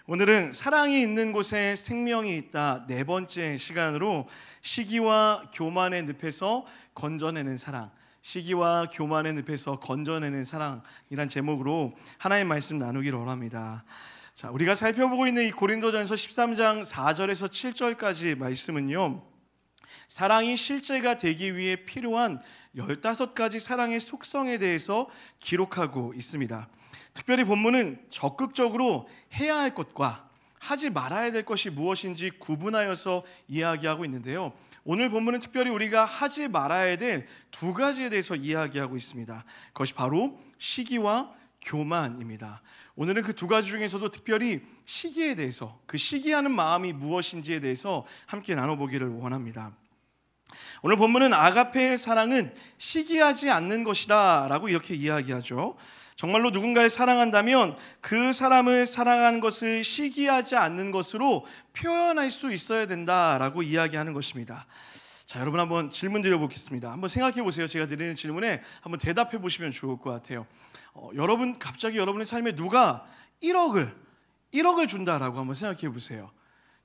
오늘은 사랑이 있는 곳에 생명이 있다 네 번째 시간으로 시기와 교만의 늪에서 건져내는 사랑, 시기와 교만의 늪에서 건져내는 사랑이란 제목으로 하나의 말씀 나누기를 원합니다. 자, 우리가 살펴보고 있는 이 고린도전서 13장 4절에서 7절까지 말씀은요, 사랑이 실제가 되기 위해 필요한 15가지 사랑의 속성에 대해서 기록하고 있습니다. 특별히 본문은 적극적으로 해야 할 것과 하지 말아야 될 것이 무엇인지 구분하여서 이야기하고 있는데요, 오늘 본문은 특별히 우리가 하지 말아야 될 두 가지에 대해서 이야기하고 있습니다. 그것이 바로 시기와 교만입니다. 오늘은 그 두 가지 중에서도 특별히 시기에 대해서, 그 시기하는 마음이 무엇인지에 대해서 함께 나눠보기를 원합니다. 오늘 본문은 아가페의 사랑은 시기하지 않는 것이다 라고 이렇게 이야기하죠. 정말로 누군가를 사랑한다면 그 사람을 사랑하는 것을 시기하지 않는 것으로 표현할 수 있어야 된다라고 이야기하는 것입니다. 자, 여러분 한번 질문 드려보겠습니다. 한번 생각해 보세요. 제가 드리는 질문에 한번 대답해 보시면 좋을 것 같아요. 여러분, 갑자기 여러분의 삶에 누가 1억을 준다라고 한번 생각해 보세요.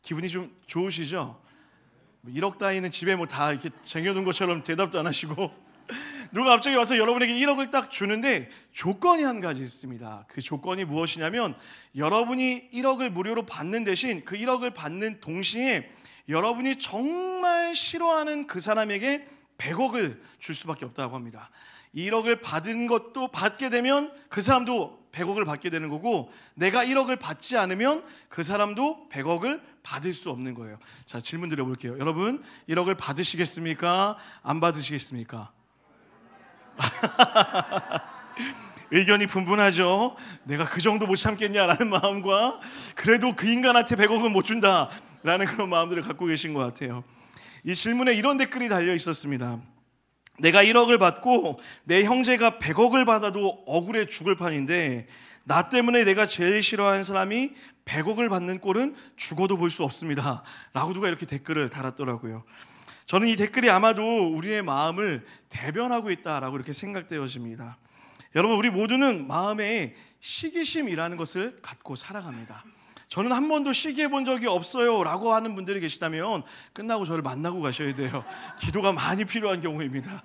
기분이 좀 좋으시죠? 1억 따위는 집에 뭐 다 이렇게 쟁여둔 것처럼 대답도 안 하시고 누가 갑자기 와서 여러분에게 1억을 딱 주는데 조건이 한 가지 있습니다. 그 조건이 무엇이냐면, 여러분이 1억을 무료로 받는 대신 그 1억을 받는 동시에 여러분이 정말 싫어하는 그 사람에게 100억을 줄 수밖에 없다고 합니다. 1억을 받은 것도 받게 되면 그 사람도 100억을 받게 되는 거고, 내가 1억을 받지 않으면 그 사람도 100억을 받을 수 없는 거예요. 자, 질문 드려볼게요. 여러분, 1억을 받으시겠습니까? 안 받으시겠습니까? 의견이 분분하죠. 내가 그 정도 못 참겠냐라는 마음과 그래도 그 인간한테 100억은 못 준다라는 그런 마음들을 갖고 계신 것 같아요. 이 질문에 이런 댓글이 달려 있었습니다. 내가 1억을 받고 내 형제가 100억을 받아도 억울해 죽을 판인데, 나 때문에 내가 제일 싫어하는 사람이 100억을 받는 꼴은 죽어도 볼 수 없습니다 라고 누가 이렇게 댓글을 달았더라고요. 저는 이 댓글이 아마도 우리의 마음을 대변하고 있다라고 이렇게 생각되어집니다. 여러분, 우리 모두는 마음에 시기심이라는 것을 갖고 살아갑니다. 저는 한 번도 시기해 본 적이 없어요 라고 하는 분들이 계시다면 끝나고 저를 만나고 가셔야 돼요. 기도가 많이 필요한 경우입니다.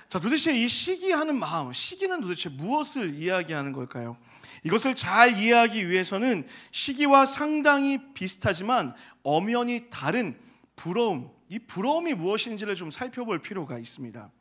자, 도대체 이 시기하는 마음, 시기는 도대체 무엇을 이야기하는 걸까요? 이것을 잘 이해하기 위해서는 시기와 상당히 비슷하지만 엄연히 다른 부러움, 이 부러움이 무엇인지를 좀 살펴볼 필요가 있습니다.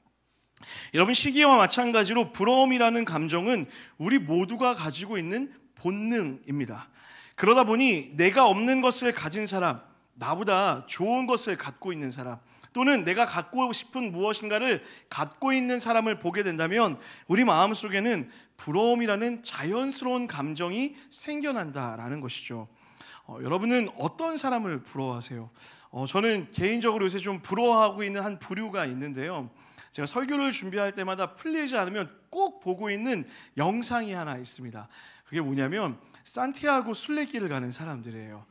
여러분, 시기와 마찬가지로 부러움이라는 감정은 우리 모두가 가지고 있는 본능입니다. 그러다 보니 내가 없는 것을 가진 사람, 나보다 좋은 것을 갖고 있는 사람, 또는 내가 갖고 싶은 무엇인가를 갖고 있는 사람을 보게 된다면 우리 마음속에는 부러움이라는 자연스러운 감정이 생겨난다라는 것이죠. 여러분은 어떤 사람을 부러워하세요? 저는 개인적으로 요새 좀 부러워하고 있는 한 부류가 있는데요, 제가 설교를 준비할 때마다 풀리지 않으면 꼭 보고 있는 영상이 하나 있습니다. 그게 뭐냐면 산티아고 순례길을 가는 사람들이에요.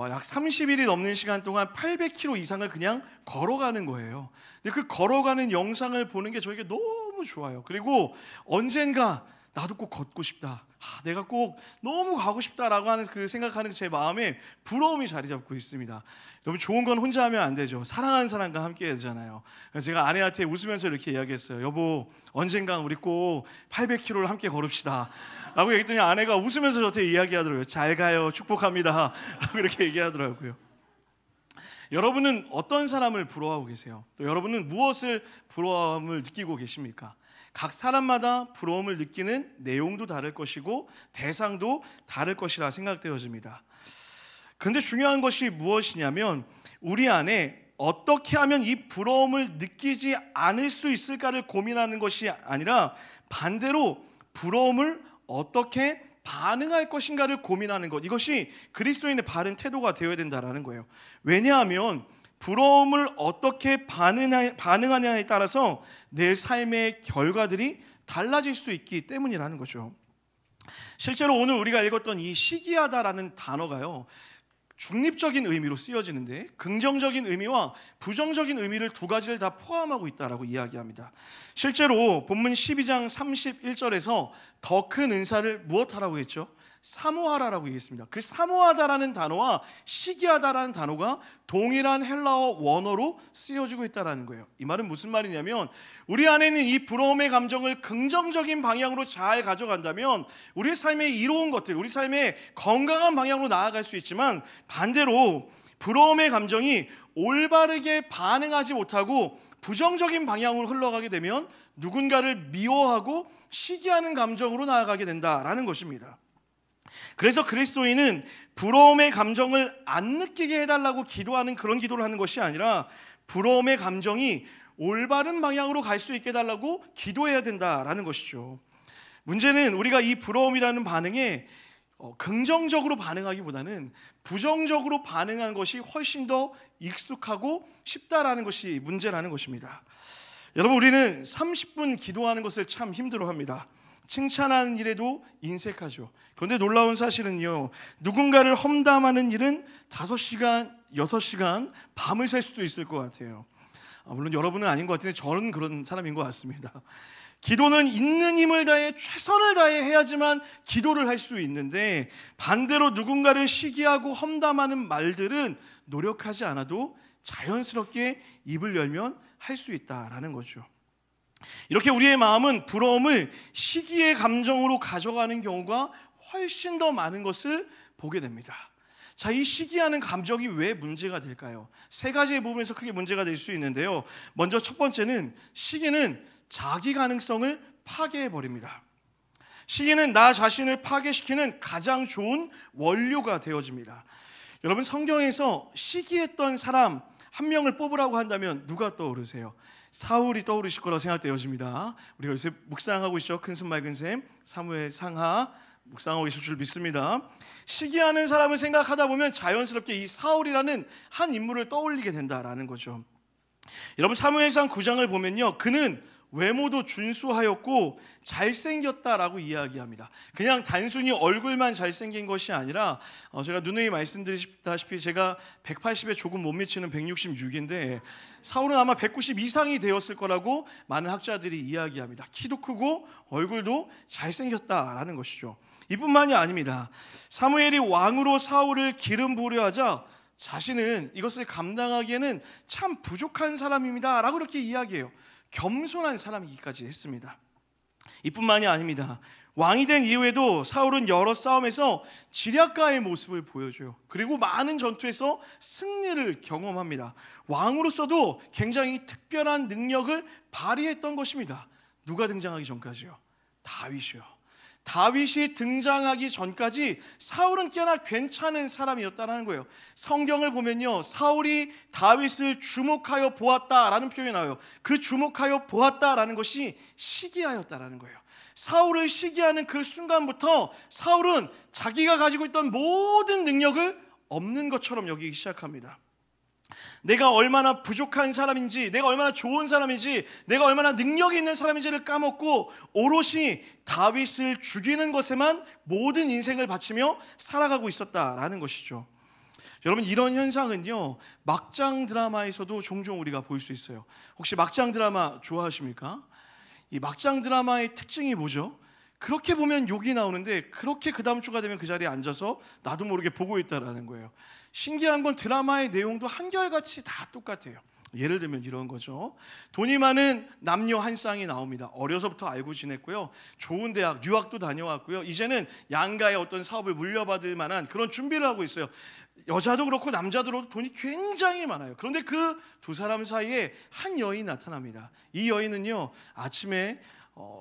약 30일이 넘는 시간 동안 800km 이상을 그냥 걸어가는 거예요. 근데 그 걸어가는 영상을 보는 게 저에게 너무 좋아요. 그리고 언젠가 나도 꼭 걷고 싶다, 내가 꼭 너무 가고 싶다라고 하는 그 생각하는 제 마음에 부러움이 자리 잡고 있습니다. 여러분, 좋은 건 혼자 하면 안 되죠. 사랑하는 사람과 함께 해야 되잖아요. 그래서 제가 아내한테 웃으면서 이렇게 이야기했어요. 여보, 언젠가 우리 꼭 800km를 함께 걸읍시다 라고 얘기했더니 아내가 웃으면서 저한테 이야기하더라고요. 잘 가요, 축복합니다 라고 이렇게 얘기하더라고요. 여러분은 어떤 사람을 부러워하고 계세요? 또 여러분은 무엇을 부러움을 느끼고 계십니까? 각 사람마다 부러움을 느끼는 내용도 다를 것이고 대상도 다를 것이라 생각되어집니다. 그런데 중요한 것이 무엇이냐면, 우리 안에 어떻게 하면 이 부러움을 느끼지 않을 수 있을까를 고민하는 것이 아니라 반대로 부러움을 어떻게 반응할 것인가를 고민하는 것, 이것이 그리스도인의 바른 태도가 되어야 된다는 거예요. 왜냐하면 부러움을 어떻게 반응하냐에 따라서 내 삶의 결과들이 달라질 수 있기 때문이라는 거죠. 실제로 오늘 우리가 읽었던 이 시기하다라는 단어가요, 중립적인 의미로 쓰여지는데 긍정적인 의미와 부정적인 의미를 두 가지를 다 포함하고 있다라고 이야기합니다. 실제로 본문 12장 31절에서 더 큰 은사를 무엇하라고 했죠? 사모하라라고 얘기했습니다. 그 사모하다라는 단어와 시기하다라는 단어가 동일한 헬라어 원어로 쓰여지고 있다는 거예요. 이 말은 무슨 말이냐면 우리 안에 있는 이 부러움의 감정을 긍정적인 방향으로 잘 가져간다면 우리 삶의 이로운 것들, 우리 삶의 건강한 방향으로 나아갈 수 있지만, 반대로 부러움의 감정이 올바르게 반응하지 못하고 부정적인 방향으로 흘러가게 되면 누군가를 미워하고 시기하는 감정으로 나아가게 된다라는 것입니다. 그래서 그리스도인은 부러움의 감정을 안 느끼게 해달라고 기도하는 그런 기도를 하는 것이 아니라 부러움의 감정이 올바른 방향으로 갈 수 있게 해달라고 기도해야 된다라는 것이죠. 문제는 우리가 이 부러움이라는 반응에 긍정적으로 반응하기보다는 부정적으로 반응하는 것이 훨씬 더 익숙하고 쉽다라는 것이 문제라는 것입니다. 여러분, 우리는 30분 기도하는 것을 참 힘들어합니다. 칭찬하는 일에도 인색하죠. 그런데 놀라운 사실은요, 누군가를 험담하는 일은 5시간, 6시간 밤을 샐 수도 있을 것 같아요. 물론 여러분은 아닌 것 같은데 저는 그런 사람인 것 같습니다. 기도는 있는 힘을 다해 최선을 다해 해야지만 기도를 할 수 있는데, 반대로 누군가를 시기하고 험담하는 말들은 노력하지 않아도 자연스럽게 입을 열면 할 수 있다라는 거죠. 이렇게 우리의 마음은 부러움을 시기의 감정으로 가져가는 경우가 훨씬 더 많은 것을 보게 됩니다. 자, 이 시기하는 감정이 왜 문제가 될까요? 3가지의 부분에서 크게 문제가 될 수 있는데요. 먼저 첫 번째는, 시기는 자기 가능성을 파괴해버립니다. 시기는 나 자신을 파괴시키는 가장 좋은 원료가 되어집니다. 여러분, 성경에서 시기했던 사람 한 명을 뽑으라고 한다면 누가 떠오르세요? 사울이 떠오르실 거라고 생각되어집니다. 우리가 요새 묵상하고 있죠. 큰샘 맑은 샘, 사무엘 상하 묵상하고 계실 줄 믿습니다. 시기하는 사람을 생각하다 보면 자연스럽게 이 사울이라는 한 인물을 떠올리게 된다라는 거죠. 여러분, 사무엘상 9장을 보면요, 그는 외모도 준수하였고 잘생겼다라고 이야기합니다. 그냥 단순히 얼굴만 잘생긴 것이 아니라 제가 누누이 말씀드리다시피 제가 180에 조금 못 미치는 166인데 사울은 아마 190 이상이 되었을 거라고 많은 학자들이 이야기합니다. 키도 크고 얼굴도 잘생겼다라는 것이죠. 이뿐만이 아닙니다. 사무엘이 왕으로 사울을 기름 부으려 하자 자신은 이것을 감당하기에는 참 부족한 사람입니다 라고 이렇게 이야기해요. 겸손한 사람이기까지 했습니다. 이뿐만이 아닙니다. 왕이 된 이후에도 사울은 여러 싸움에서 지략가의 모습을 보여줘요. 그리고 많은 전투에서 승리를 경험합니다. 왕으로서도 굉장히 특별한 능력을 발휘했던 것입니다. 누가 등장하기 전까지요? 다윗이요. 다윗이 등장하기 전까지 사울은 꽤나 괜찮은 사람이었다는 거예요. 성경을 보면요, 사울이 다윗을 주목하여 보았다라는 표현이 나와요. 그 주목하여 보았다라는 것이 시기하였다라는 거예요. 사울을 시기하는 그 순간부터 사울은 자기가 가지고 있던 모든 능력을 없는 것처럼 여기기 시작합니다. 내가 얼마나 부족한 사람인지, 내가 얼마나 좋은 사람인지, 내가 얼마나 능력이 있는 사람인지를 까먹고 오롯이 다윗을 죽이는 것에만 모든 인생을 바치며 살아가고 있었다라는 것이죠. 여러분, 이런 현상은요, 막장 드라마에서도 종종 우리가 볼 수 있어요. 혹시 막장 드라마 좋아하십니까? 이 막장 드라마의 특징이 뭐죠? 그렇게 보면 욕이 나오는데 그렇게 그 다음 주가 되면 그 자리에 앉아서 나도 모르게 보고 있다라는 거예요. 신기한 건 드라마의 내용도 한결같이 다 똑같아요. 예를 들면 이런 거죠. 돈이 많은 남녀 한 쌍이 나옵니다. 어려서부터 알고 지냈고요, 좋은 대학, 유학도 다녀왔고요, 이제는 양가의 어떤 사업을 물려받을 만한 그런 준비를 하고 있어요. 여자도 그렇고 남자도 그렇고 돈이 굉장히 많아요. 그런데 그 두 사람 사이에 한 여인이 나타납니다. 이 여인은요, 아침에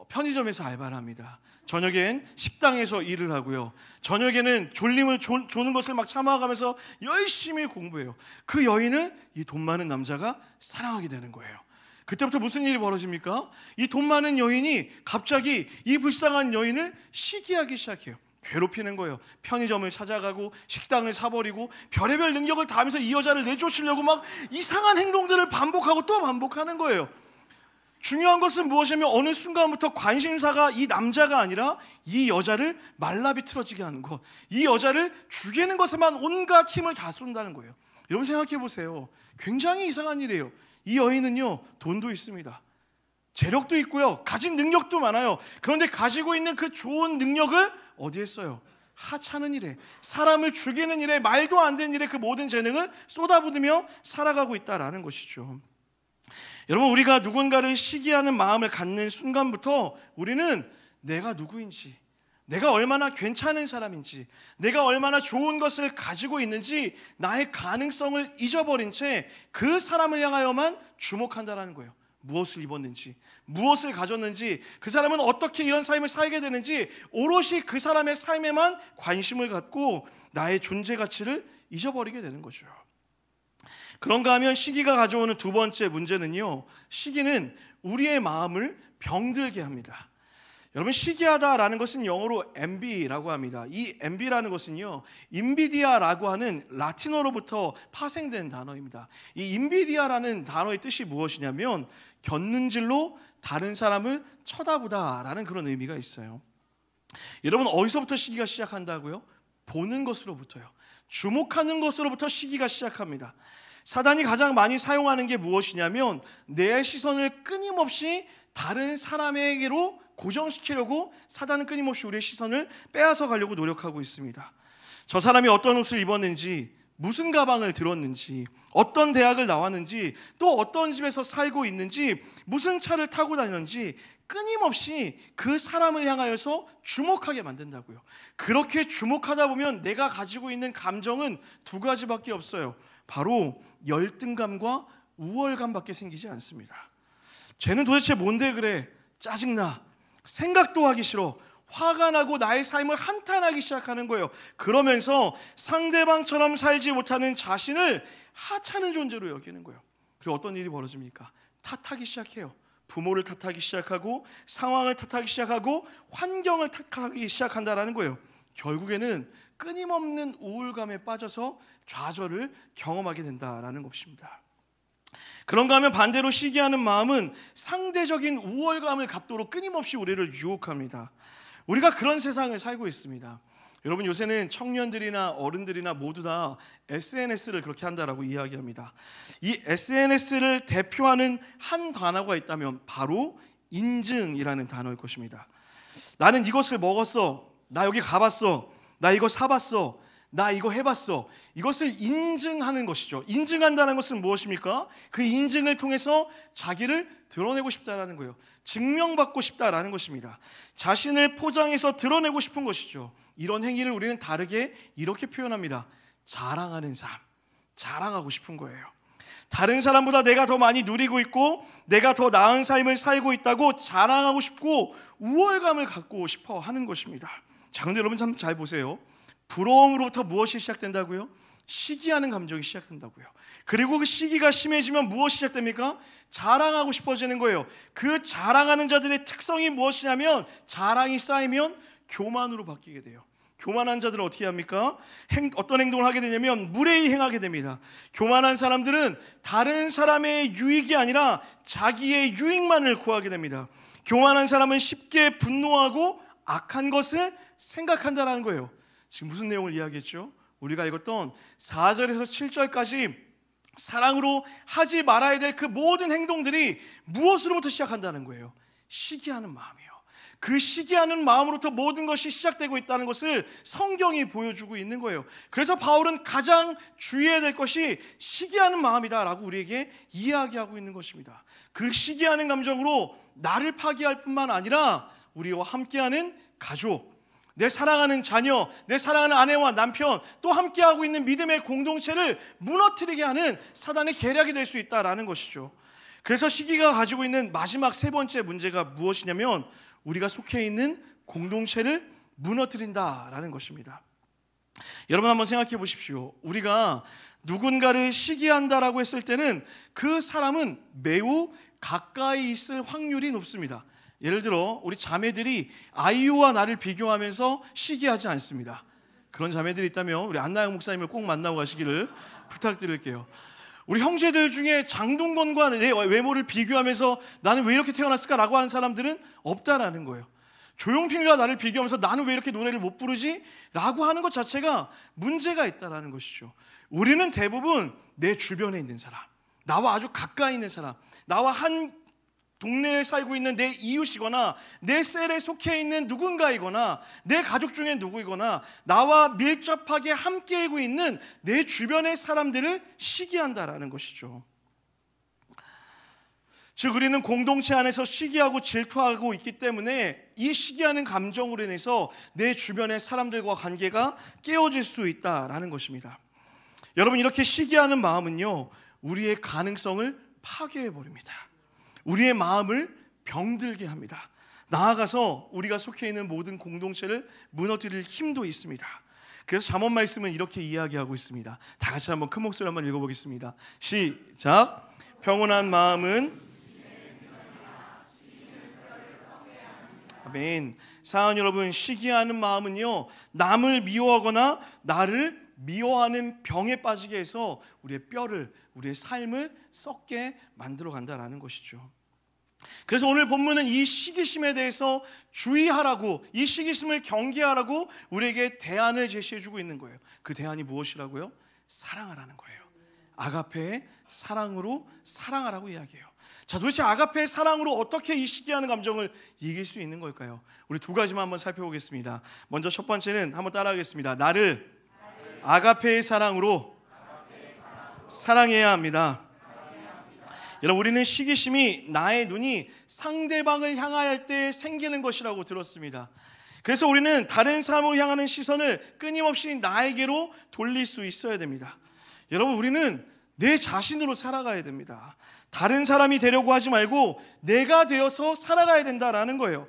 편의점에서 알바를 합니다. 저녁엔 식당에서 일을 하고요, 저녁에는 졸림을 조는 것을 막 참아가면서 열심히 공부해요. 그 여인을 이 돈 많은 남자가 사랑하게 되는 거예요. 그때부터 무슨 일이 벌어집니까? 이 돈 많은 여인이 갑자기 이 불쌍한 여인을 시기하기 시작해요. 괴롭히는 거예요. 편의점을 찾아가고 식당을 사버리고 별의별 능력을 다하면서 이 여자를 내쫓으려고 막 이상한 행동들을 반복하고 또 반복하는 거예요. 중요한 것은 무엇이냐면 어느 순간부터 관심사가 이 남자가 아니라 이 여자를 말라비틀어지게 하는 것, 이 여자를 죽이는 것에만 온갖 힘을 다 쏜다는 거예요. 여러분, 생각해 보세요. 굉장히 이상한 일이에요. 이 여인은요, 돈도 있습니다. 재력도 있고요, 가진 능력도 많아요. 그런데 가지고 있는 그 좋은 능력을 어디에 써요? 하찮은 일에, 사람을 죽이는 일에, 말도 안 되는 일에 그 모든 재능을 쏟아부으며 살아가고 있다라는 것이죠. 여러분, 우리가 누군가를 시기하는 마음을 갖는 순간부터 우리는 내가 누구인지, 내가 얼마나 괜찮은 사람인지, 내가 얼마나 좋은 것을 가지고 있는지 나의 가능성을 잊어버린 채 그 사람을 향하여만 주목한다는 거예요. 무엇을 입었는지, 무엇을 가졌는지, 그 사람은 어떻게 이런 삶을 살게 되는지 오롯이 그 사람의 삶에만 관심을 갖고 나의 존재 가치를 잊어버리게 되는 거죠. 그런가 하면 시기가 가져오는 두 번째 문제는요, 시기는 우리의 마음을 병들게 합니다. 여러분, 시기하다라는 것은 영어로 envy라고 합니다. 이 envy라는 것은요, 인비디아라고 하는 라틴어로부터 파생된 단어입니다. 이 인비디아라는 단어의 뜻이 무엇이냐면 곁눈질로 다른 사람을 쳐다보다라는 그런 의미가 있어요. 여러분, 어디서부터 시기가 시작한다고요? 보는 것으로부터요. 주목하는 것으로부터 시기가 시작합니다. 사단이 가장 많이 사용하는 게 무엇이냐면 내 시선을 끊임없이 다른 사람에게로 고정시키려고 사단은 끊임없이 우리의 시선을 빼앗아 가려고 노력하고 있습니다. 저 사람이 어떤 옷을 입었는지, 무슨 가방을 들었는지, 어떤 대학을 나왔는지, 또 어떤 집에서 살고 있는지, 무슨 차를 타고 다니는지 끊임없이 그 사람을 향하여서 주목하게 만든다고요. 그렇게 주목하다 보면 내가 가지고 있는 감정은 두 가지밖에 없어요. 바로 열등감과 우월감밖에 생기지 않습니다. 쟤는 도대체 뭔데 그래? 짜증나. 생각도 하기 싫어. 화가 나고 나의 삶을 한탄하기 시작하는 거예요. 그러면서 상대방처럼 살지 못하는 자신을 하찮은 존재로 여기는 거예요. 그리고 어떤 일이 벌어집니까? 탓하기 시작해요. 부모를 탓하기 시작하고, 상황을 탓하기 시작하고, 환경을 탓하기 시작한다는 거예요. 결국에는 끊임없는 우울감에 빠져서 좌절을 경험하게 된다라는 것입니다. 그런가 하면 반대로 시기하는 마음은 상대적인 우월감을 갖도록 끊임없이 우리를 유혹합니다. 우리가 그런 세상을 살고 있습니다. 여러분, 요새는 청년들이나 어른들이나 모두 다 SNS를 그렇게 한다라고 이야기합니다. 이 SNS를 대표하는 한 단어가 있다면 바로 인증이라는 단어일 것입니다. 나는 이것을 먹었어, 나 여기 가봤어, 나 이거 사봤어, 나 이거 해봤어. 이것을 인증하는 것이죠. 인증한다는 것은 무엇입니까? 그 인증을 통해서 자기를 드러내고 싶다라는 거예요. 증명받고 싶다라는 것입니다. 자신을 포장해서 드러내고 싶은 것이죠. 이런 행위를 우리는 다르게 이렇게 표현합니다. 자랑하는 삶, 자랑하고 싶은 거예요. 다른 사람보다 내가 더 많이 누리고 있고 내가 더 나은 삶을 살고 있다고 자랑하고 싶고 우월감을 갖고 싶어 하는 것입니다. 자, 그런데 여러분 참 잘 보세요. 부러움으로부터 무엇이 시작된다고요? 시기하는 감정이 시작된다고요. 그리고 그 시기가 심해지면 무엇이 시작됩니까? 자랑하고 싶어지는 거예요. 그 자랑하는 자들의 특성이 무엇이냐면 자랑이 쌓이면 교만으로 바뀌게 돼요. 교만한 자들은 어떻게 합니까? 어떤 행동을 하게 되냐면 무례히 행하게 됩니다. 교만한 사람들은 다른 사람의 유익이 아니라 자기의 유익만을 구하게 됩니다. 교만한 사람은 쉽게 분노하고 악한 것을 생각한다는 거예요. 지금 무슨 내용을 이야기했죠? 우리가 읽었던 4절에서 7절까지 사랑으로 하지 말아야 될 그 모든 행동들이 무엇으로부터 시작한다는 거예요? 시기하는 마음이에요. 그 시기하는 마음으로부터 모든 것이 시작되고 있다는 것을 성경이 보여주고 있는 거예요. 그래서 바울은 가장 주의해야 될 것이 시기하는 마음이다라고 우리에게 이야기하고 있는 것입니다. 그 시기하는 감정으로 나를 파괴할 뿐만 아니라 우리와 함께하는 가족, 내 사랑하는 자녀, 내 사랑하는 아내와 남편, 또 함께하고 있는 믿음의 공동체를 무너뜨리게 하는 사단의 계략이 될 수 있다라는 것이죠. 그래서 시기가 가지고 있는 마지막 세 번째 문제가 무엇이냐면 우리가 속해 있는 공동체를 무너뜨린다라는 것입니다. 여러분 한번 생각해 보십시오. 우리가 누군가를 시기한다라고 했을 때는 그 사람은 매우 가까이 있을 확률이 높습니다. 예를 들어 우리 자매들이 아이유와 나를 비교하면서 시기하지 않습니다. 그런 자매들이 있다면 우리 안나영 목사님을 꼭 만나고 가시기를 부탁드릴게요. 우리 형제들 중에 장동건과 내 외모를 비교하면서 나는 왜 이렇게 태어났을까라고 하는 사람들은 없다라는 거예요. 조용필과 나를 비교하면서 나는 왜 이렇게 노래를 못 부르지? 라고 하는 것 자체가 문제가 있다라는 것이죠. 우리는 대부분 내 주변에 있는 사람, 나와 아주 가까이 있는 사람, 나와 한 동네에 살고 있는 내 이웃이거나 내 셀에 속해 있는 누군가이거나 내 가족 중에 누구이거나 나와 밀접하게 함께하고 있는 내 주변의 사람들을 시기한다라는 것이죠. 즉 우리는 공동체 안에서 시기하고 질투하고 있기 때문에 이 시기하는 감정으로 인해서 내 주변의 사람들과 관계가 깨어질 수 있다라는 것입니다. 여러분, 이렇게 시기하는 마음은요, 우리의 가능성을 파괴해버립니다. 우리의 마음을 병들게 합니다. 나아가서 우리가 속해 있는 모든 공동체를 무너뜨릴 힘도 있습니다. 그래서 잠언 말씀은 이렇게 이야기하고 있습니다. 다 같이 한번 큰 목소리로 한번 읽어보겠습니다. 시작. 평온한 마음은 아멘. 사랑하는 여러분, 시기하는 마음은요, 남을 미워하거나 나를 미워하는 병에 빠지게 해서 우리의 뼈를, 우리의 삶을 썩게 만들어 간다라는 것이죠. 그래서 오늘 본문은 이 시기심에 대해서 주의하라고, 이 시기심을 경계하라고 우리에게 대안을 제시해주고 있는 거예요. 그 대안이 무엇이라고요? 사랑하라는 거예요. 아가페의 사랑으로 사랑하라고 이야기해요. 자, 도대체 아가페의 사랑으로 어떻게 이 시기하는 감정을 이길 수 있는 걸까요? 우리 두 가지만 한번 살펴보겠습니다. 먼저 첫 번째는 한번 따라하겠습니다. 나를 아가페의 사랑으로 사랑해야 합니다. 여러분, 우리는 시기심이 나의 눈이 상대방을 향할 때 생기는 것이라고 들었습니다. 그래서 우리는 다른 사람을 향하는 시선을 끊임없이 나에게로 돌릴 수 있어야 됩니다. 여러분, 우리는 내 자신으로 살아가야 됩니다. 다른 사람이 되려고 하지 말고 내가 되어서 살아가야 된다라는 거예요.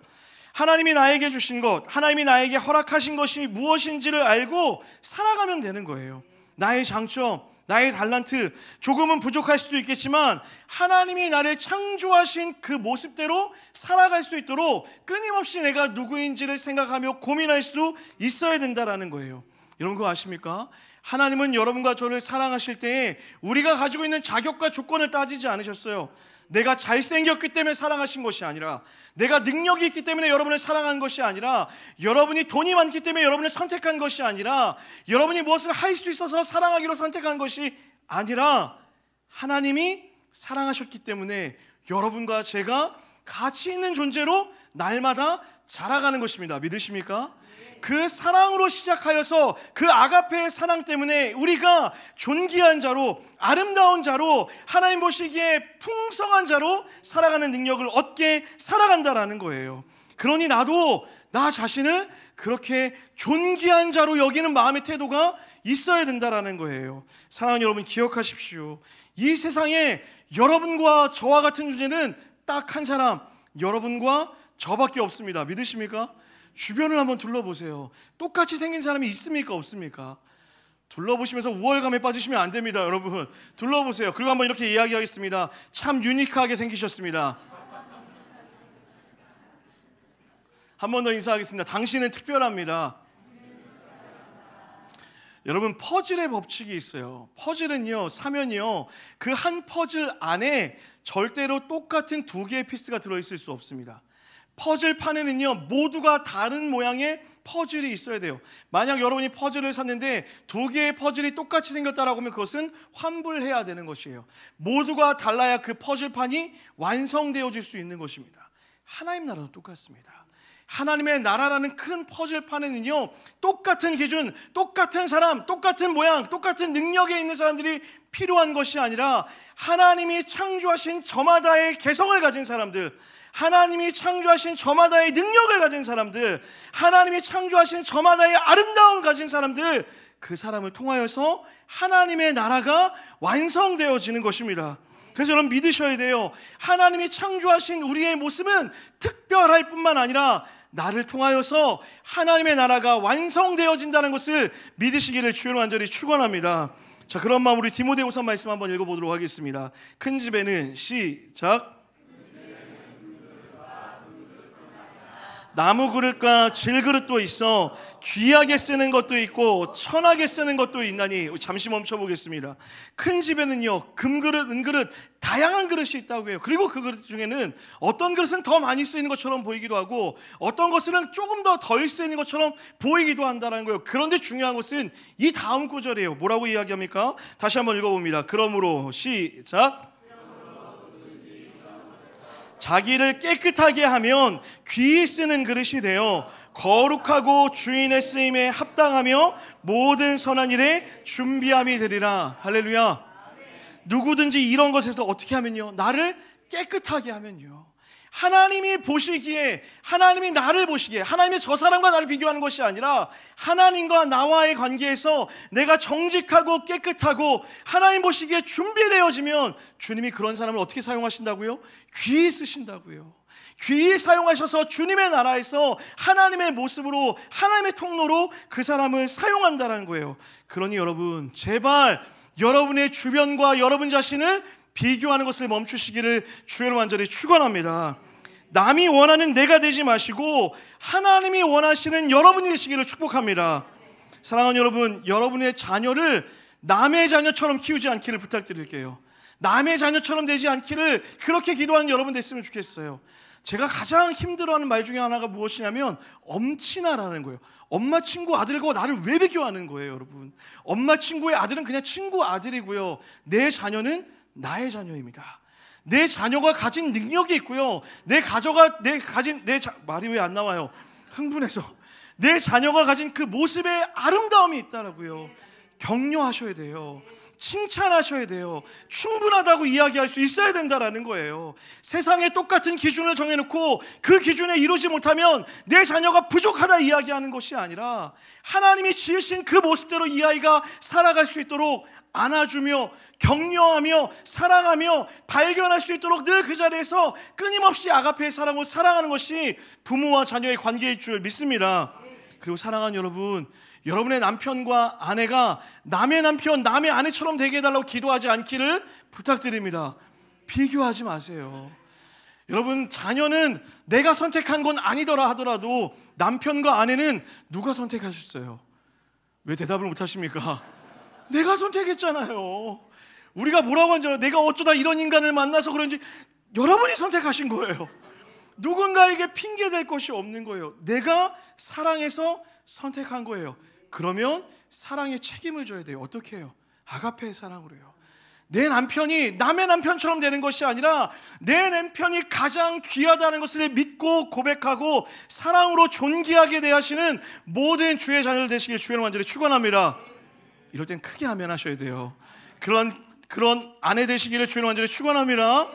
하나님이 나에게 주신 것, 하나님이 나에게 허락하신 것이 무엇인지를 알고 살아가면 되는 거예요. 나의 장점, 나의 달란트, 조금은 부족할 수도 있겠지만 하나님이 나를 창조하신 그 모습대로 살아갈 수 있도록 끊임없이 내가 누구인지를 생각하며 고민할 수 있어야 된다라는 거예요. 여러분, 그거 아십니까? 하나님은 여러분과 저를 사랑하실 때에 우리가 가지고 있는 자격과 조건을 따지지 않으셨어요. 내가 잘생겼기 때문에 사랑하신 것이 아니라, 내가 능력이 있기 때문에 여러분을 사랑한 것이 아니라, 여러분이 돈이 많기 때문에 여러분을 선택한 것이 아니라, 여러분이 무엇을 할 수 있어서 사랑하기로 선택한 것이 아니라, 하나님이 사랑하셨기 때문에 여러분과 제가 가치 있는 존재로 날마다 자라가는 것입니다. 믿으십니까? 그 사랑으로 시작하여서 그 아가페의 사랑 때문에 우리가 존귀한 자로, 아름다운 자로, 하나님 보시기에 풍성한 자로 살아가는 능력을 얻게 살아간다라는 거예요. 그러니 나도 나 자신을 그렇게 존귀한 자로 여기는 마음의 태도가 있어야 된다라는 거예요. 사랑하는 여러분, 기억하십시오. 이 세상에 여러분과 저와 같은 존재는 딱 한 사람, 여러분과 저밖에 없습니다. 믿으십니까? 주변을 한번 둘러보세요. 똑같이 생긴 사람이 있습니까? 없습니까? 둘러보시면서 우월감에 빠지시면 안 됩니다. 여러분, 둘러보세요. 그리고 한번 이렇게 이야기하겠습니다. 참 유니크하게 생기셨습니다. 한 번 더 인사하겠습니다. 당신은 특별합니다. 여러분, 퍼즐의 법칙이 있어요. 퍼즐은요, 사면이요, 그 한 퍼즐 안에 절대로 똑같은 두 개의 피스가 들어있을 수 없습니다. 퍼즐판에는요, 모두가 다른 모양의 퍼즐이 있어야 돼요. 만약 여러분이 퍼즐을 샀는데 두 개의 퍼즐이 똑같이 생겼다라고 하면 그것은 환불해야 되는 것이에요. 모두가 달라야 그 퍼즐판이 완성되어질 수 있는 것입니다. 하나님 나라도 똑같습니다. 하나님의 나라라는 큰 퍼즐판에는요, 똑같은 기준, 똑같은 사람, 똑같은 모양, 똑같은 능력에 있는 사람들이 필요한 것이 아니라 하나님이 창조하신 저마다의 개성을 가진 사람들, 하나님이 창조하신 저마다의 능력을 가진 사람들, 하나님이 창조하신 저마다의 아름다움을 가진 사람들, 그 사람을 통하여서 하나님의 나라가 완성되어지는 것입니다. 그래서 여러분, 믿으셔야 돼요. 하나님이 창조하신 우리의 모습은 특별할 뿐만 아니라 나를 통하여서 하나님의 나라가 완성되어진다는 것을 믿으시기를 주여로 간절히 축원합니다. 자, 그런 마음으로 우리 디모데후서 말씀 한번 읽어보도록 하겠습니다. 큰 집에는 시작. 나무 그릇과 질그릇도 있어 귀하게 쓰는 것도 있고 천하게 쓰는 것도 있나니. 잠시 멈춰 보겠습니다. 큰 집에는요, 금그릇, 은그릇, 다양한 그릇이 있다고 해요. 그리고 그 그릇 중에는 어떤 그릇은 더 많이 쓰이는 것처럼 보이기도 하고 어떤 것은 조금 더 덜 쓰이는 것처럼 보이기도 한다는 거예요. 그런데 중요한 것은 이 다음 구절이에요. 뭐라고 이야기합니까? 다시 한번 읽어봅니다. 그러므로 시작. 자기를 깨끗하게 하면 귀히 쓰는 그릇이 되어 거룩하고 주인의 쓰임에 합당하며 모든 선한 일에 준비함이 되리라. 할렐루야. 누구든지 이런 것에서 어떻게 하면요, 나를 깨끗하게 하면요, 하나님이 보시기에, 하나님이 나를 보시기에, 하나님이 저 사람과 나를 비교하는 것이 아니라 하나님과 나와의 관계에서 내가 정직하고 깨끗하고 하나님 보시기에 준비되어지면 주님이 그런 사람을 어떻게 사용하신다고요? 귀히 쓰신다고요. 귀히 사용하셔서 주님의 나라에서 하나님의 모습으로, 하나님의 통로로 그 사람을 사용한다는 거예요. 그러니 여러분, 제발 여러분의 주변과 여러분 자신을 비교하는 것을 멈추시기를 주의를 완전히 축원합니다. 남이 원하는 내가 되지 마시고 하나님이 원하시는 여러분이 되시기를 축복합니다. 사랑하는 여러분, 여러분의 자녀를 남의 자녀처럼 키우지 않기를 부탁드릴게요. 남의 자녀처럼 되지 않기를 그렇게 기도하는 여러분 됐으면 좋겠어요. 제가 가장 힘들어하는 말 중에 하나가 무엇이냐면 엄친아라는 거예요. 엄마 친구 아들과 나를 왜 비교하는 거예요, 여러분? 엄마 친구의 아들은 그냥 친구 아들이고요, 내 자녀는 나의 자녀입니다. 내 자녀가 가진 능력이 있고요, 말이 왜 안 나와요? 흥분해서. 내 자녀가 가진 그 모습의 아름다움이 있다라고요. 격려하셔야 돼요. 칭찬하셔야 돼요. 충분하다고 이야기할 수 있어야 된다라는 거예요. 세상에 똑같은 기준을 정해놓고 그 기준에 이루지 못하면 내 자녀가 부족하다 이야기하는 것이 아니라 하나님이 지으신 그 모습대로 이 아이가 살아갈 수 있도록 안아주며 격려하며 사랑하며 발견할 수 있도록 늘 그 자리에서 끊임없이 아가페의 사랑으로 사랑하는 것이 부모와 자녀의 관계일 줄 믿습니다. 그리고 사랑하는 여러분, 여러분의 남편과 아내가 남의 남편, 남의 아내처럼 되게 해달라고 기도하지 않기를 부탁드립니다. 비교하지 마세요. 여러분, 자녀는 내가 선택한 건 아니더라 하더라도 남편과 아내는 누가 선택하셨어요? 왜 대답을 못 하십니까? 내가 선택했잖아요. 우리가 뭐라고 하잖아요. 내가 어쩌다 이런 인간을 만나서 그런지 여러분이 선택하신 거예요. 누군가에게 핑계댈 것이 없는 거예요. 내가 사랑해서 선택한 거예요. 그러면 사랑에 책임을 져야 돼요. 어떻게 해요? 아가페의 사랑으로요. 내 남편이 남의 남편처럼 되는 것이 아니라 내 남편이 가장 귀하다는 것을 믿고 고백하고 사랑으로 존귀하게 대하시는 모든 주의 자녀들 되시길 주의 완전히 축원합니다. 이럴 땐 크게 아멘하셔야 돼요. 그런 아내 되시기를 주의 완전히 축원합니다.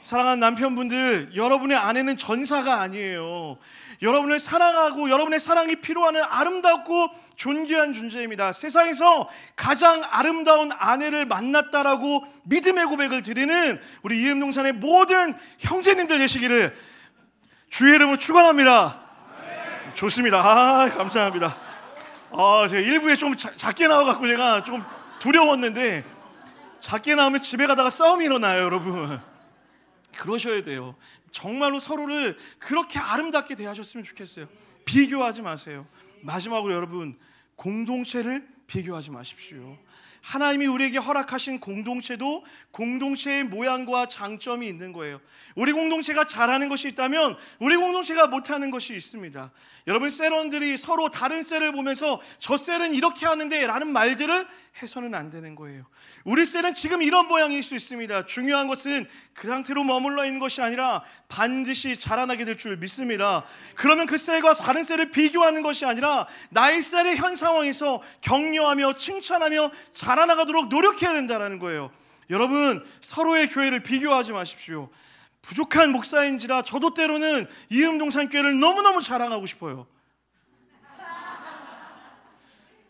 사랑하는 남편분들, 여러분의 아내는 전사가 아니에요. 여러분을 사랑하고 여러분의 사랑이 필요하는 아름답고 존귀한 존재입니다. 세상에서 가장 아름다운 아내를 만났다라고 믿음의 고백을 드리는 우리 이음동산의 모든 형제님들 되시기를 주의 이름으로 축원합니다. 좋습니다. 감사합니다. 제가 일부에 좀 작게 나와갖고 제가 좀 두려웠는데, 작게 나오면 집에 가다가 싸움이 일어나요, 여러분. 그러셔야 돼요. 정말로 서로를 그렇게 아름답게 대하셨으면 좋겠어요. 비교하지 마세요. 마지막으로 여러분, 공동체를 비교하지 마십시오. 하나님이 우리에게 허락하신 공동체도 공동체의 모양과 장점이 있는 거예요. 우리 공동체가 잘하는 것이 있다면 우리 공동체가 못하는 것이 있습니다. 여러분, 셀원들이 서로 다른 셀을 보면서 저 셀은 이렇게 하는데 라는 말들을 해서는 안 되는 거예요. 우리 셀은 지금 이런 모양일 수 있습니다. 중요한 것은 그 상태로 머물러 있는 것이 아니라 반드시 자라나게 될 줄 믿습니다. 그러면 그 셀과 다른 셀을 비교하는 것이 아니라 나의 셀의 현 상황에서 격려하며 칭찬하며 자라나가도록 노력해야 된다는 거예요. 여러분, 서로의 교회를 비교하지 마십시오. 부족한 목사인지라 저도 때로는 이음동산 교회를 너무너무 자랑하고 싶어요.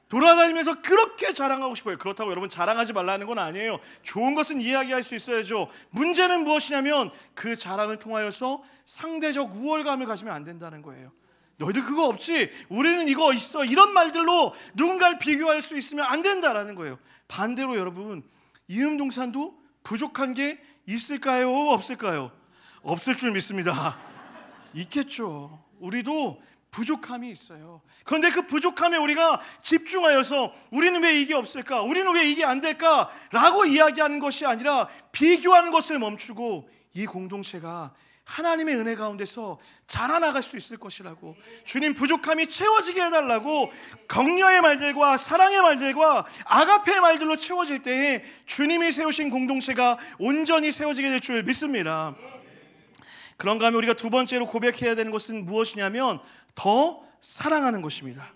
돌아다니면서 그렇게 자랑하고 싶어요. 그렇다고 여러분 자랑하지 말라는 건 아니에요. 좋은 것은 이야기할 수 있어야죠. 문제는 무엇이냐면 그 자랑을 통하여서 상대적 우월감을 가지면 안 된다는 거예요. 너희들 그거 없지? 우리는 이거 있어. 이런 말들로 누군가를 비교할 수 있으면 안 된다라는 거예요. 반대로 여러분, 이음동산도 부족한 게 있을까요? 없을까요? 없을 줄 믿습니다. 있겠죠. 우리도 부족함이 있어요. 그런데 그 부족함에 우리가 집중하여서 우리는 왜 이게 없을까? 우리는 왜 이게 안 될까? 라고 이야기하는 것이 아니라 비교하는 것을 멈추고 이 공동체가 하나님의 은혜 가운데서 자라나갈 수 있을 것이라고, 주님 부족함이 채워지게 해달라고 격려의 말들과 사랑의 말들과 아가페의 말들로 채워질 때에 주님이 세우신 공동체가 온전히 세워지게 될 줄 믿습니다. 그런가 하면 우리가 두 번째로 고백해야 되는 것은 무엇이냐면 더 사랑하는 것입니다.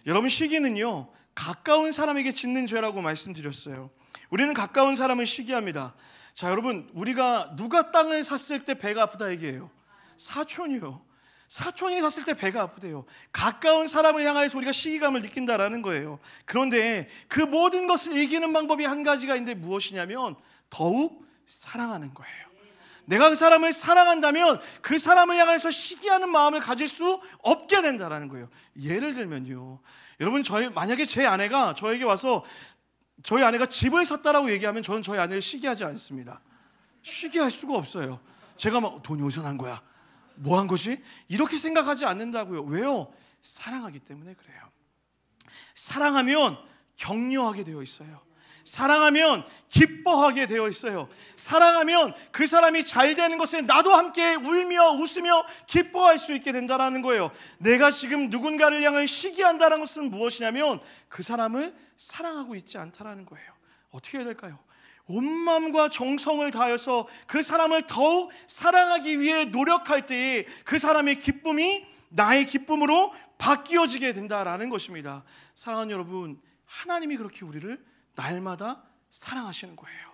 여러분, 시기는요 가까운 사람에게 짓는 죄라고 말씀드렸어요. 우리는 가까운 사람을 시기합니다. 자, 여러분, 우리가 누가 땅을 샀을 때 배가 아프다 얘기해요? 사촌이요. 사촌이 샀을 때 배가 아프대요. 가까운 사람을 향해서 우리가 시기감을 느낀다라는 거예요. 그런데 그 모든 것을 이기는 방법이 한 가지가 있는데 무엇이냐면 더욱 사랑하는 거예요. 내가 그 사람을 사랑한다면 그 사람을 향해서 시기하는 마음을 가질 수 없게 된다라는 거예요. 예를 들면요, 여러분, 만약에 제 아내가 저에게 와서 저희 아내가 집을 샀다라고 얘기하면 저는 저희 아내를 시기하지 않습니다. 시기할 수가 없어요. 제가 막 돈이 어디서 난 거야? 뭐 한 거지? 이렇게 생각하지 않는다고요. 왜요? 사랑하기 때문에 그래요. 사랑하면 격려하게 되어 있어요. 사랑하면 기뻐하게 되어 있어요. 사랑하면 그 사람이 잘 되는 것에 나도 함께 울며 웃으며 기뻐할 수 있게 된다는 거예요. 내가 지금 누군가를 향해 시기한다는 것은 무엇이냐면 그 사람을 사랑하고 있지 않다는 거예요. 어떻게 해야 될까요? 온 마음과 정성을 다해서 그 사람을 더욱 사랑하기 위해 노력할 때에 그 사람의 기쁨이 나의 기쁨으로 바뀌어지게 된다라는 것입니다. 사랑하는 여러분, 하나님이 그렇게 우리를 날마다 사랑하시는 거예요.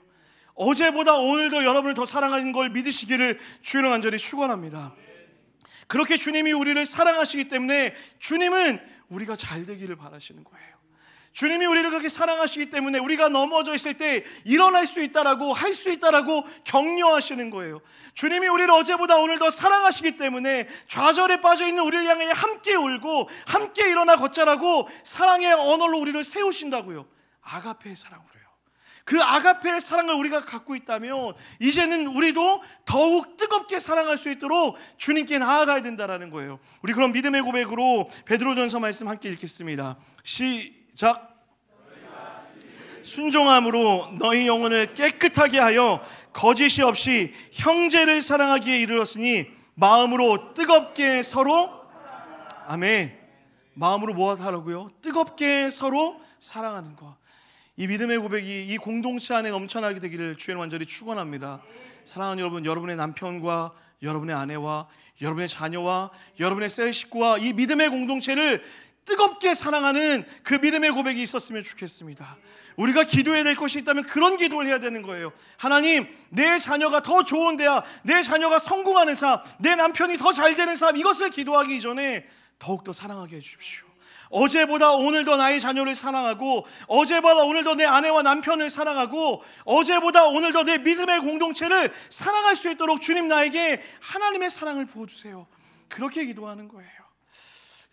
어제보다 오늘도 여러분을 더 사랑하는 걸 믿으시기를 주님을 간절히 축원합니다. 그렇게 주님이 우리를 사랑하시기 때문에 주님은 우리가 잘 되기를 바라시는 거예요. 주님이 우리를 그렇게 사랑하시기 때문에 우리가 넘어져 있을 때 일어날 수 있다라고, 할 수 있다라고 격려하시는 거예요. 주님이 우리를 어제보다 오늘 더 사랑하시기 때문에 좌절에 빠져 있는 우리를 향해 함께 울고 함께 일어나 걷자라고 사랑의 언어로 우리를 세우신다고요. 아가페의 사랑으로요. 그 아가페의 사랑을 우리가 갖고 있다면 이제는 우리도 더욱 뜨겁게 사랑할 수 있도록 주님께 나아가야 된다라는 거예요. 우리 그럼 믿음의 고백으로 베드로전서 말씀 함께 읽겠습니다. 시작. 순종함으로 너희 영혼을 깨끗하게 하여 거짓이 없이 형제를 사랑하기에 이르렀으니 마음으로 뜨겁게 서로, 아멘, 마음으로 뭐 하라고요? 뜨겁게 서로 사랑하는 것. 이 믿음의 고백이 이 공동체 안에 넘쳐나게 되기를 주님 완전히 축원합니다. 사랑하는 여러분, 여러분의 남편과 여러분의 아내와 여러분의 자녀와 여러분의 셀 식구와 이 믿음의 공동체를 뜨겁게 사랑하는 그 믿음의 고백이 있었으면 좋겠습니다. 우리가 기도해야 될 것이 있다면 그런 기도를 해야 되는 거예요. 하나님, 내 자녀가 더 좋은 대학, 내 자녀가 성공하는 삶, 내 남편이 더 잘 되는 삶, 이것을 기도하기 전에 더욱더 사랑하게 해주십시오. 어제보다 오늘도 나의 자녀를 사랑하고, 어제보다 오늘도 내 아내와 남편을 사랑하고, 어제보다 오늘도 내 믿음의 공동체를 사랑할 수 있도록 주님 나에게 하나님의 사랑을 부어주세요. 그렇게 기도하는 거예요.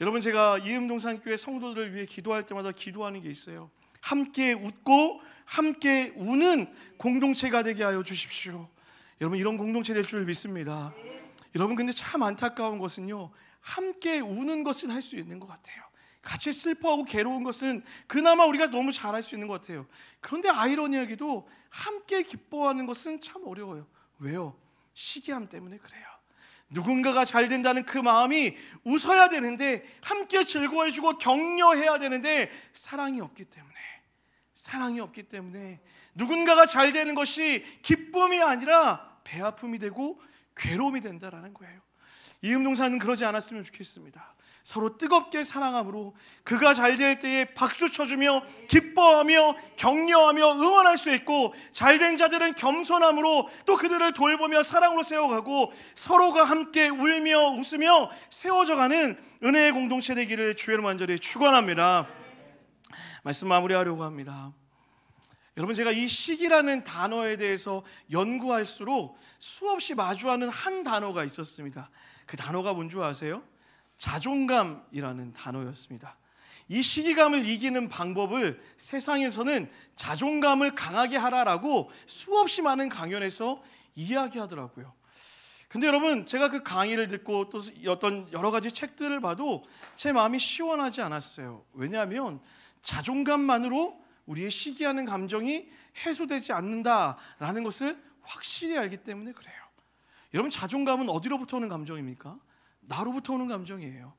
여러분, 제가 이음동산교회 성도들을 위해 기도할 때마다 기도하는 게 있어요. 함께 웃고 함께 우는 공동체가 되게 하여 주십시오. 여러분, 이런 공동체 될 줄 믿습니다. 여러분, 근데 참 안타까운 것은요, 함께 우는 것은 할 수 있는 것 같아요. 같이 슬퍼하고 괴로운 것은 그나마 우리가 너무 잘할 수 있는 것 같아요. 그런데 아이러니하게도 함께 기뻐하는 것은 참 어려워요. 왜요? 시기함 때문에 그래요. 누군가가 잘 된다는 그 마음이 웃어야 되는데, 함께 즐거워해주고 격려해야 되는데 사랑이 없기 때문에 누군가가 잘 되는 것이 기쁨이 아니라 배아픔이 되고 괴로움이 된다라는 거예요. 이음동산은 그러지 않았으면 좋겠습니다. 서로 뜨겁게 사랑함으로 그가 잘 될 때에 박수 쳐주며 기뻐하며 격려하며 응원할 수 있고, 잘된 자들은 겸손함으로 또 그들을 돌보며 사랑으로 세워가고 서로가 함께 울며 웃으며 세워져가는 은혜의 공동체 되기를 주의 이름으로 간절히 축원합니다. 말씀 마무리하려고 합니다. 여러분, 제가 이 시기라는 단어에 대해서 연구할수록 수없이 마주하는 한 단어가 있었습니다. 그 단어가 뭔지 아세요? 자존감이라는 단어였습니다. 이 시기감을 이기는 방법을 세상에서는 자존감을 강하게 하라라고 수없이 많은 강연에서 이야기하더라고요. 근데 여러분, 제가 그 강의를 듣고 또 어떤 여러 가지 책들을 봐도 제 마음이 시원하지 않았어요. 왜냐하면 자존감만으로 우리의 시기하는 감정이 해소되지 않는다라는 것을 확실히 알기 때문에 그래요. 여러분, 자존감은 어디로부터 오는 감정입니까? 나로부터 오는 감정이에요.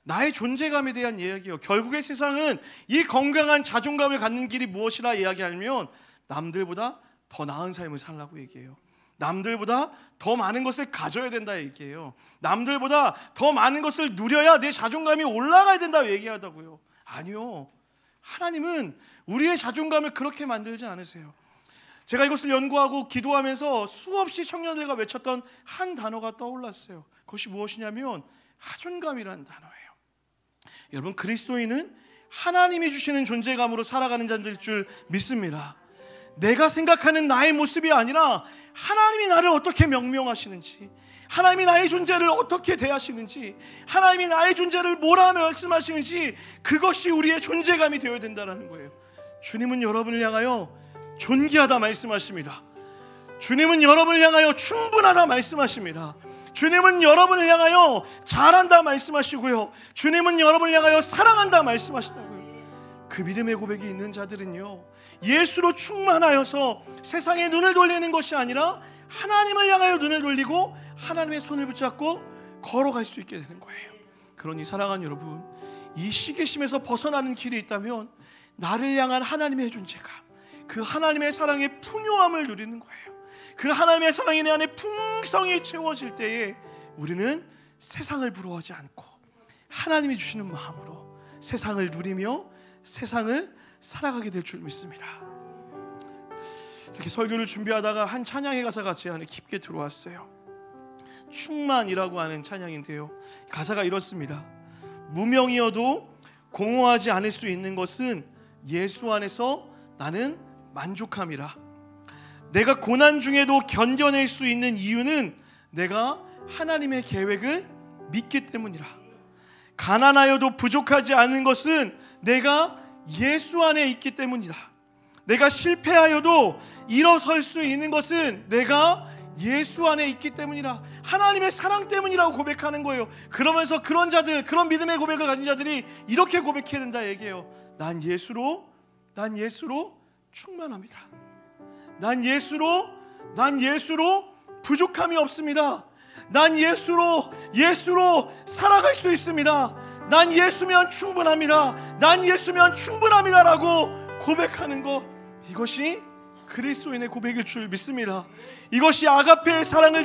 나의 존재감에 대한 이야기예요. 결국에 세상은 이 건강한 자존감을 갖는 길이 무엇이라 이야기하면 남들보다 더 나은 삶을 살라고 얘기해요. 남들보다 더 많은 것을 가져야 된다 얘기해요. 남들보다 더 많은 것을 누려야 내 자존감이 올라가야 된다 얘기하다고요. 아니요, 하나님은 우리의 자존감을 그렇게 만들지 않으세요. 제가 이것을 연구하고 기도하면서 수없이 청년들과 외쳤던 한 단어가 떠올랐어요. 그것이 무엇이냐면 하존감이라는 단어예요. 여러분, 그리스도인은 하나님이 주시는 존재감으로 살아가는 자들일 줄 믿습니다. 내가 생각하는 나의 모습이 아니라 하나님이 나를 어떻게 명명하시는지, 하나님이 나의 존재를 어떻게 대하시는지, 하나님이 나의 존재를 뭐라 말씀하시는지, 그것이 우리의 존재감이 되어야 된다는 거예요. 주님은 여러분을 향하여 존귀하다 말씀하십니다. 주님은 여러분을 향하여 충분하다 말씀하십니다. 주님은 여러분을 향하여 잘한다 말씀하시고요, 주님은 여러분을 향하여 사랑한다 말씀하시다고요. 그 믿음의 고백이 있는 자들은요, 예수로 충만하여서 세상에 눈을 돌리는 것이 아니라 하나님을 향하여 눈을 돌리고 하나님의 손을 붙잡고 걸어갈 수 있게 되는 거예요. 그러니 사랑하는 여러분, 이 시기심에서 벗어나는 길이 있다면 나를 향한 하나님의 존재가, 그 하나님의 사랑의 풍요함을 누리는 거예요. 그 하나님의 사랑이 내 안에 풍성히 채워질 때에 우리는 세상을 부러워하지 않고 하나님이 주시는 마음으로 세상을 누리며 세상을 살아가게 될 줄 믿습니다. 이렇게 설교를 준비하다가 한 찬양의 가사가 제 안에 깊게 들어왔어요. 충만이라고 하는 찬양인데요, 가사가 이렇습니다. 무명이어도 공허하지 않을 수 있는 것은 예수 안에서 나는 만족함이라. 내가 고난 중에도 견뎌낼 수 있는 이유는 내가 하나님의 계획을 믿기 때문이라. 가난하여도 부족하지 않은 것은 내가 예수 안에 있기 때문이다. 내가 실패하여도 일어설 수 있는 것은 내가 예수 안에 있기 때문이라. 하나님의 사랑 때문이라고 고백하는 거예요. 그러면서 그런 자들, 그런 믿음의 고백을 가진 자들이 이렇게 고백해야 된다 얘기해요. 난 예수로 충만합니다. 난 예수로 부족함이 없습니다. 난 예수로 살아갈 수 있습니다. 난 예수면 충분합니다. 난 예수면 충분합니다라고 고백하는 것, 이것이 그리스도인의 고백일 줄 믿습니다. 이것이 아가페의 사랑을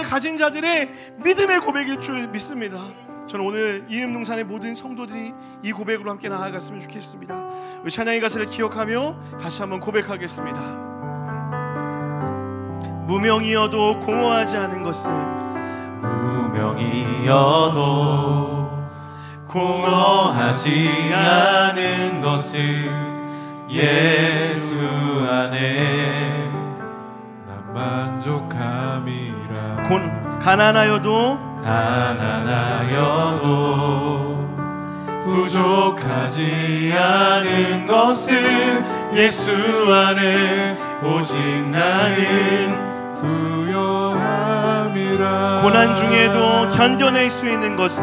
가진 자들의 믿음의 고백일 줄 믿습니다. 저는 오늘 이음동산의 모든 성도들이 이 고백으로 함께 나아갔으면 좋겠습니다. 우리 찬양의 가사를 기억하며 같이 한번 고백하겠습니다. 무명이어도 공허하지 않은 것은, 무명이어도 공허하지 않은 것은 예수 안에 난 만족함이라. 가난하여도 부족하지 않은 것은 예수 안에 오직 나는 부요함이라. 고난 중에도 견뎌낼 수 있는 것은,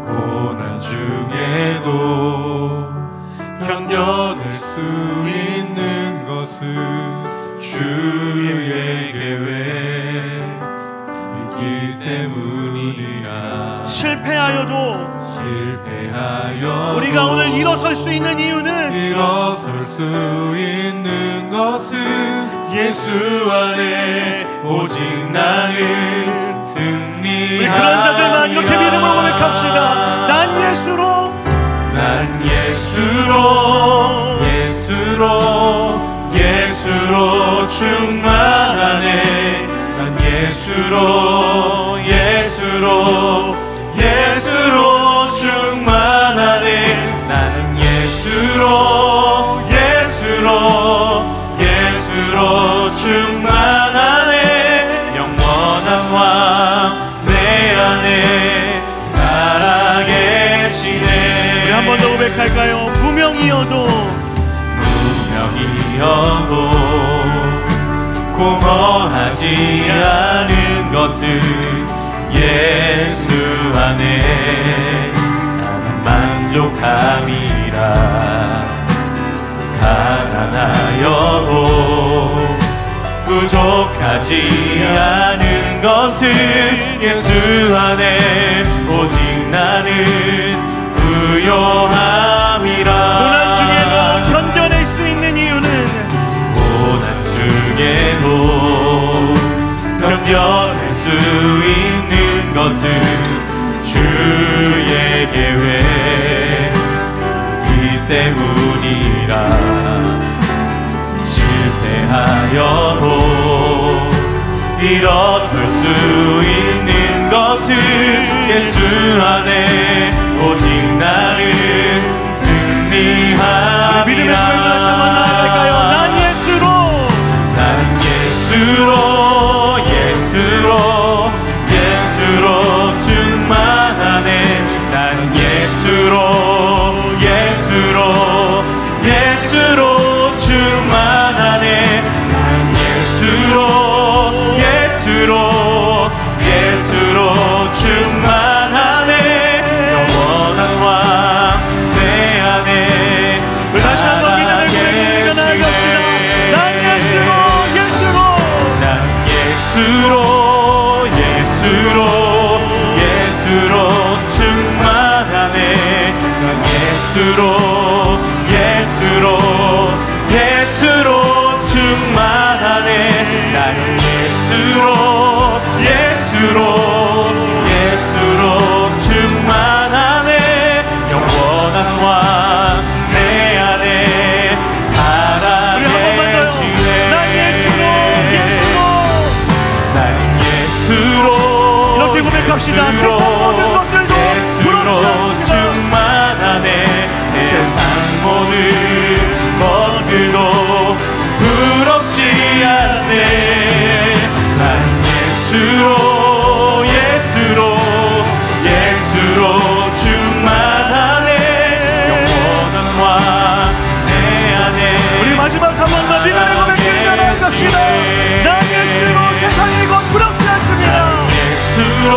고난 중에도 견뎌낼 수 있는 것은 주의 계획 있기 때문이라. 실패하여도 우리가 오늘 일어설 수 있는 이유는, 일어설 수 있는 것은 예수 안에 오직 나는 승리하리라. 우리 그런 자들만 이렇게 믿음으로 고백합시다. 난 예수로 충만하네. 난 예수로 충만하네. 나는 예수로 충만하네. 영원한 왕 내 안에 살아계시네. 우리 한 번 더 고백할까요? 무명이어도 공허하지 않은 것은 예수 안에 나는 만족함이라. 가난하여도 부족하지 않은 것은 예수 안에 오직 나는 부요함이라. 고난 중에도 견뎌낼 수 있는 이유는, 고난 중에도 안에 오직 나는 승리함이라. 믿음의 삶을 다시 한번 나아갈까요? 난 예수로, 난 예수로, 예수로, 예수로 충만하네. 난 예수로, 예수로, 예수로 충만하네. 난 예수로, 예수로, 예수로 충만하네. 영원한 왕 내 안에 다시 한번 믿음의 고백을 나아갑시다. 난 예수로, 예수로, 난 예수로, 예수로, 예수로 충만하네. 난 예수로, 예수로, 예수로 충만하네. 난 예수로, 예수로, 예수로 충만하네. 영원한 왕 내 안에 우리 한 번만 더요. 살아계시네. 난 예수로, 예수로. 난 예수로, 이렇게 고백합시다. 세상 모든 것들도 부럽지 않습니다. 충만하네. 세상 모든 것들도 부럽지 않네. 난 예수로, 예수로, 예수로 충만하네. 영원한 왕 내 안에 우리 마지막 한 번 더 믿음의 고백을 나아갑시다. 난 예수로 세상의 것 부럽지 않습니다. 예수로,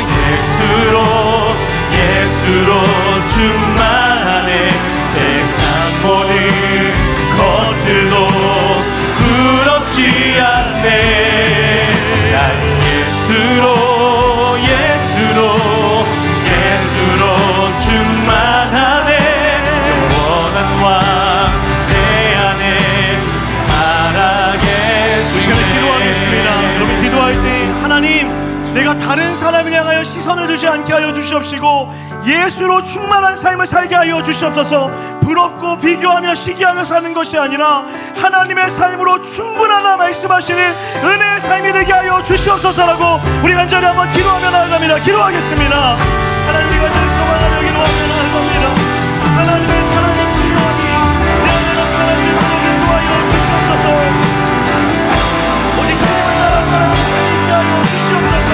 예수로, 예수로 충만하네. 세상 모든 것들도 부럽지 않네. 난 예수로, 예수로, 예수로 충만하네. 영원한 왕 내 안에 이 시간에 기도하겠습니다. 살아계시네. 여러분 기도할 때 하나님, 내가 다른 사람을 향하여 시선을 두지 않게 하여 주시옵시고 예수로 충만한 삶을 살게 하여 주시옵소서. 부럽고 비교하며 시기하며 사는 것이 아니라 하나님의 삶으로 충분하다 말씀하시는 은혜의 삶이 되게 하여 주시옵소서라고 우리 간절히 한번 기도하며 나아갑니다. 기도하겠습니다. 하나님, 우리가 늘 소망하며 기도하며 나아갑니다. 하나님의 사랑의 풍요함이 내 안에 나타나실 수 있게 도와여 주시옵소서. 오직 주님의 나라 사랑을 살게 하여 주시옵소서.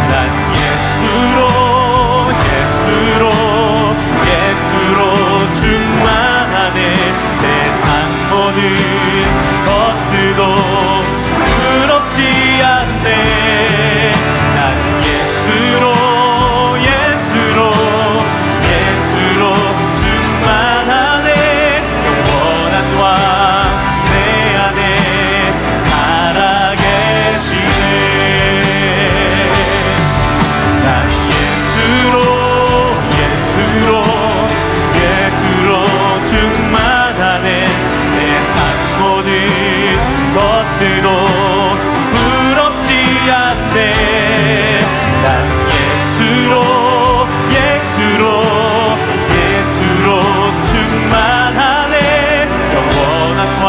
난 예수로, 예수로, 예수로 충만하네. 세상 모든 것들도 부럽지 않네. 난 예수로, 예수로, 예수로 충만하네. 영원한 왕 내 안에 살아계시네. 난 예수로, 예수로, 예수로 충만하네. 세상 모든 것들도 부럽지 않네. 난 예수로, 예수로, 예수로 충만하네. 영원한 왕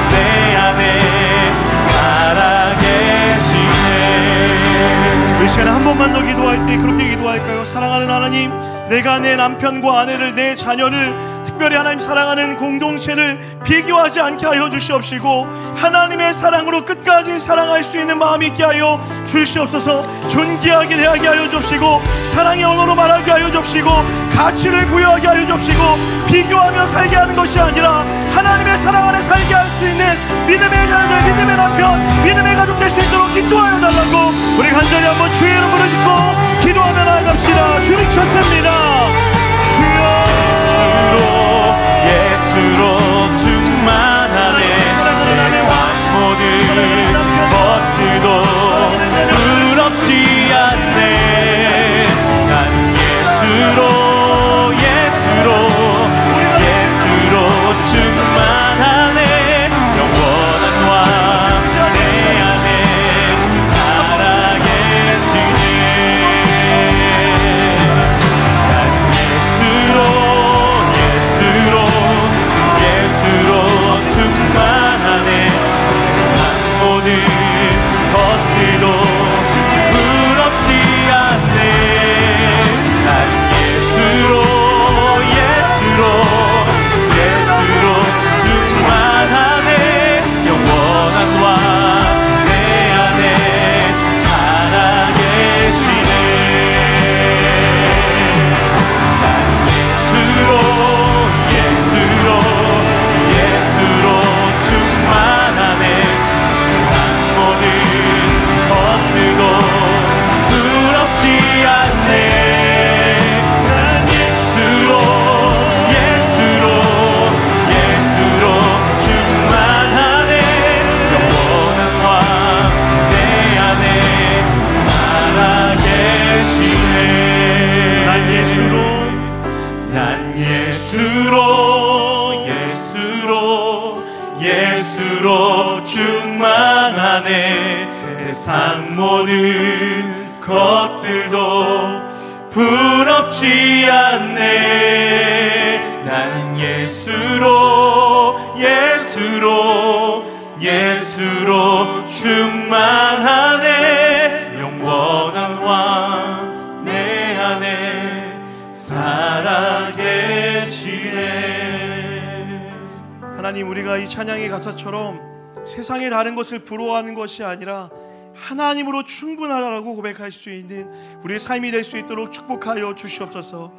내 안에 살아계시네. 이 시간에 한 번만 더 기도할 때 그렇게 기도할까요? 사랑하는 하나님, 내가 내 남편과 아내를, 내 자녀를, 특별히 하나님 사랑하는 공동체를 비교하지 않게 하여 주시옵시고 하나님의 사랑으로 끝까지 사랑할 수 있는 마음이 있게 하여 주시옵소서. 존귀하게 대하게 하여 주시고 사랑의 언어로 말하게 하여 주시고 가치를 부여하게 하여 주시고 비교하며 살게 하는 것이 아니라 하나님의 사랑 안에 살게 할 수 있는 믿음의 자녀, 믿음의 남편, 믿음의 가족 될 수 있도록 기도하여 달라고 우리 간절히 한번 주의 이름으로 짓고 기도하며 나아갑시다. 주님 좋습니다. 주여, 예수로 충만하네. 세상 모든 것들도 부럽지 않네. 난 예수로, 예수로, 예수로 충만하네. 영원한 왕 내 안에 살아계시네. 세상 모든 것들도 부럽지 않네. 나는 예수로 충만하네. 영원한 왕 내 안에 살아계시네. 하나님, 우리가 이 찬양의 가사처럼 세상의 다른 것을 부러워하는 것이 아니라 하나님으로 충분하다라고 고백할 수 있는 우리의 삶이 될 수 있도록 축복하여 주시옵소서.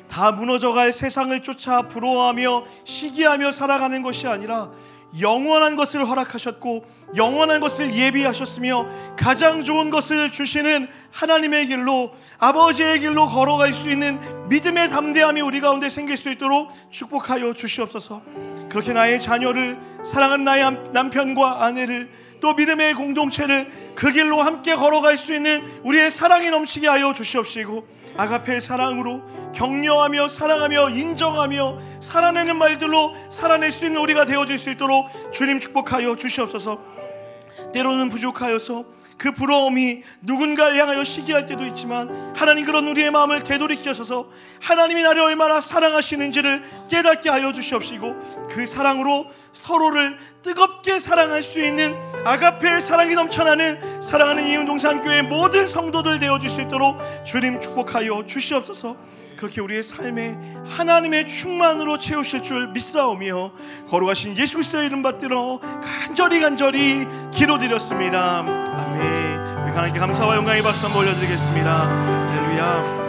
다 무너져갈 세상을 쫓아 부러워하며 시기하며 살아가는 것이 아니라 영원한 것을 허락하셨고 영원한 것을 예비하셨으며 가장 좋은 것을 주시는 하나님의 길로, 아버지의 길로 걸어갈 수 있는 믿음의 담대함이 우리 가운데 생길 수 있도록 축복하여 주시옵소서. 그렇게 나의 자녀를, 사랑하는 나의 남편과 아내를, 또 믿음의 공동체를 그 길로 함께 걸어갈 수 있는 우리의 사랑이 넘치게 하여 주시옵시고, 아가페의 사랑으로 격려하며 사랑하며 인정하며 살아내는 말들로 살아낼 수 있는 우리가 되어질 수 있도록 주님 축복하여 주시옵소서. 때로는 부족하여서 그 부러움이 누군가를 향하여 시기할 때도 있지만, 하나님, 그런 우리의 마음을 되돌이키셔서 하나님이 나를 얼마나 사랑하시는지를 깨닫게 하여 주시옵시고, 그 사랑으로 서로를 뜨겁게 사랑할 수 있는 아가페의 사랑이 넘쳐나는 사랑하는 이은동산교회 모든 성도들 되어줄 수 있도록 주님 축복하여 주시옵소서. 그렇게 우리의 삶에 하나님의 충만으로 채우실 줄 믿사오며 거룩하신 예수 그리스도의 이름 받들어 간절히 기도드렸습니다. 아멘. 우리 하나님께 감사와 영광의 박수 한번 올려드리겠습니다. 할렐루야.